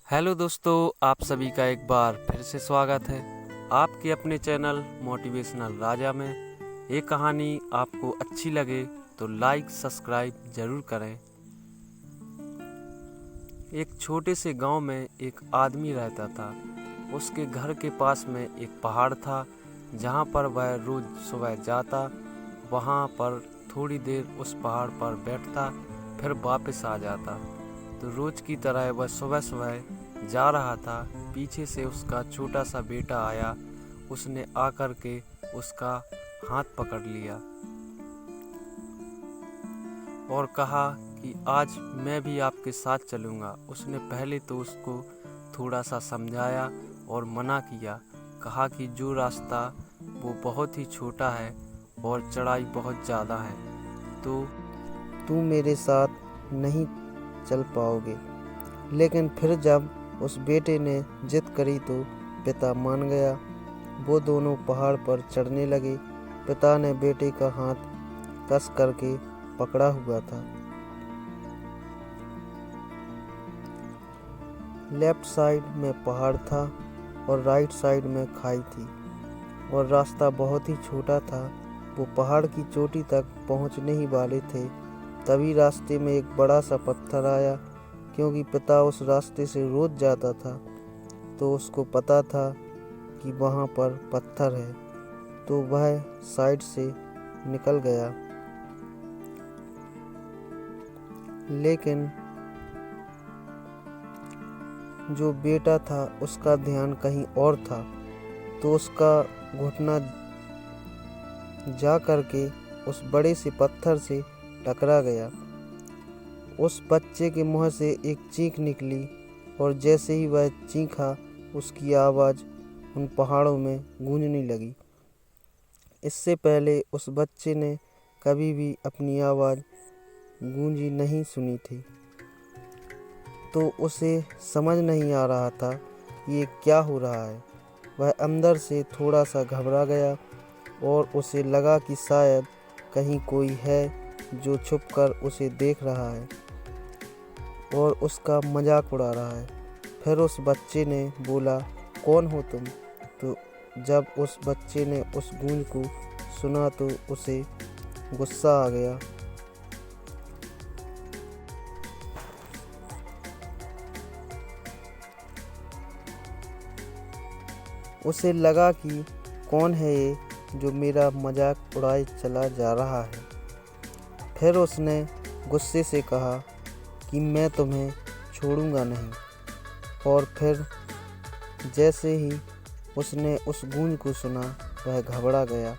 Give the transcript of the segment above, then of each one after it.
Hello दोस्तों, आप सभी का एक बार फिर से स्वागत है आपके अपने चैनल मोटिवेशनल राजा में। ये कहानी आपको अच्छी लगे तो लाइक सब्सक्राइब ज़रूर करें। एक छोटे से गांव में एक आदमी रहता था। उसके घर के पास में एक पहाड़ था जहां पर वह रोज़ सुबह जाता, वहां पर थोड़ी देर उस पहाड़ पर बैठता, फिर वापस आ जाता। तो रोज़ की तरह वह सुबह सुबह जा रहा था। पीछे से उसका छोटा सा बेटा आया। उसने आकर के उसका हाथ पकड़ लिया और कहा कि आज मैं भी आपके साथ चलूँगा। उसने पहले तो उसको थोड़ा सा समझाया और मना किया, कहा कि जो रास्ता वो बहुत ही छोटा है और चढ़ाई बहुत ज़्यादा है, तो तू मेरे साथ नहीं चल पाओगे। लेकिन फिर जब उस बेटे ने जिद करी तो पिता मान गया। वो दोनों पहाड़ पर चढ़ने लगे। पिता ने बेटे का हाथ कस करके पकड़ा हुआ था। लेफ्ट साइड में पहाड़ था और राइट साइड में खाई थी और रास्ता बहुत ही छोटा था। वो पहाड़ की चोटी तक पहुंचने ही वाले थे, तभी रास्ते में एक बड़ा सा पत्थर आया। क्योंकि पिता उस रास्ते से रोज जाता था तो उसको पता था कि वहाँ पर पत्थर है, तो वह साइड से निकल गया। लेकिन जो बेटा था उसका ध्यान कहीं और था, तो उसका घुटना जा करके उस बड़े से पत्थर से टकरा गया। उस बच्चे के मुंह से एक चीख निकली और जैसे ही वह चीखा, उसकी आवाज़ उन पहाड़ों में गूंजने लगी। इससे पहले उस बच्चे ने कभी भी अपनी आवाज़ गूंजी नहीं सुनी थी, तो उसे समझ नहीं आ रहा था कि ये क्या हो रहा है। वह अंदर से थोड़ा सा घबरा गया और उसे लगा कि शायद कहीं कोई है जो छुपकर उसे देख रहा है और उसका मजाक उड़ा रहा है। फिर उस बच्चे ने बोला, कौन हो तुम? तो जब उस बच्चे ने उस गूंज को सुना तो उसे गुस्सा आ गया। उसे लगा कि कौन है ये जो मेरा मजाक उड़ाए चला जा रहा है। फिर उसने गुस्से से कहा कि मैं तुम्हें छोड़ूंगा नहीं। और फिर जैसे ही उसने उस गूंज को सुना, वह घबरा गया।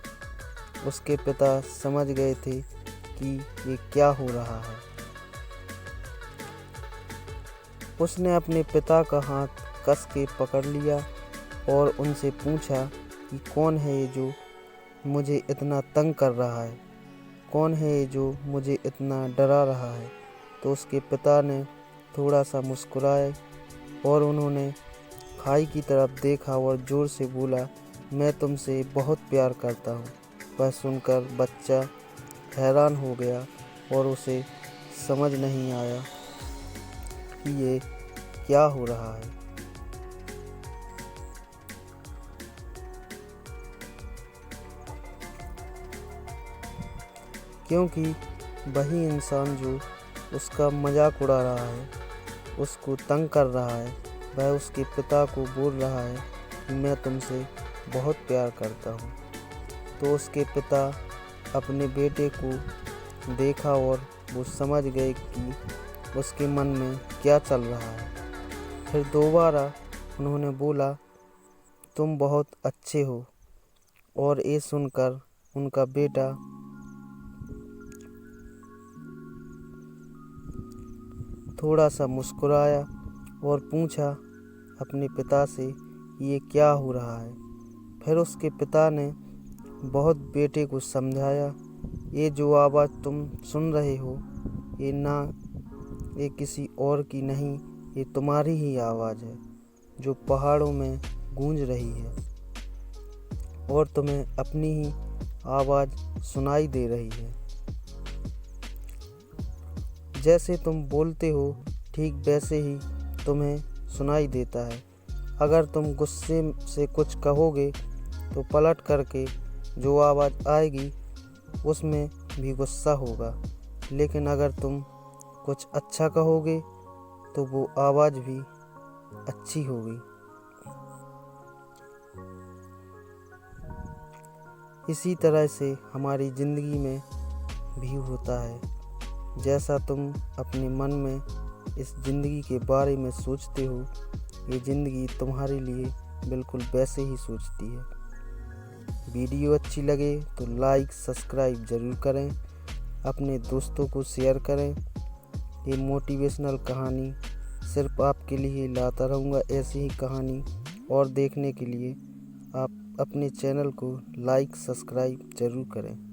उसके पिता समझ गए थे कि ये क्या हो रहा है। उसने अपने पिता का हाथ कस के पकड़ लिया और उनसे पूछा कि कौन है ये जो मुझे इतना तंग कर रहा है, कौन है ये जो मुझे इतना डरा रहा है। तो उसके पिता ने थोड़ा सा मुस्कुराए और उन्होंने खाई की तरफ देखा और ज़ोर से बोला, मैं तुमसे बहुत प्यार करता हूँ। वह सुनकर बच्चा हैरान हो गया और उसे समझ नहीं आया कि ये क्या हो रहा है। क्योंकि वही इंसान जो उसका मजाक उड़ा रहा है, उसको तंग कर रहा है, वह उसके पिता को बोल रहा है कि मैं तुमसे बहुत प्यार करता हूँ। तो उसके पिता अपने बेटे को देखा और वो समझ गए कि उसके मन में क्या चल रहा है। फिर दोबारा उन्होंने बोला, तुम बहुत अच्छे हो। और ये सुनकर उनका बेटा थोड़ा सा मुस्कुराया और पूछा अपने पिता से कि ये क्या हो रहा है। फिर उसके पिता ने बहुत बेटे को समझाया, ये जो आवाज़ तुम सुन रहे हो, ये किसी और की नहीं, ये तुम्हारी ही आवाज़ है जो पहाड़ों में गूंज रही है और तुम्हें अपनी ही आवाज़ सुनाई दे रही है। जैसे तुम बोलते हो ठीक वैसे ही तुम्हें सुनाई देता है। अगर तुम गुस्से से कुछ कहोगे तो पलट करके जो आवाज़ आएगी उसमें भी गुस्सा होगा, लेकिन अगर तुम कुछ अच्छा कहोगे तो वो आवाज़ भी अच्छी होगी। इसी तरह से हमारी ज़िंदगी में भी होता है। जैसा तुम अपने मन में इस ज़िंदगी के बारे में सोचते हो, ये ज़िंदगी तुम्हारे लिए बिल्कुल वैसे ही सोचती है। वीडियो अच्छी लगे तो लाइक सब्सक्राइब ज़रूर करें, अपने दोस्तों को शेयर करें। ये मोटिवेशनल कहानी सिर्फ आपके लिए लाता रहूँगा। ऐसी ही कहानी और देखने के लिए आप अपने चैनल को लाइक सब्सक्राइब ज़रूर करें।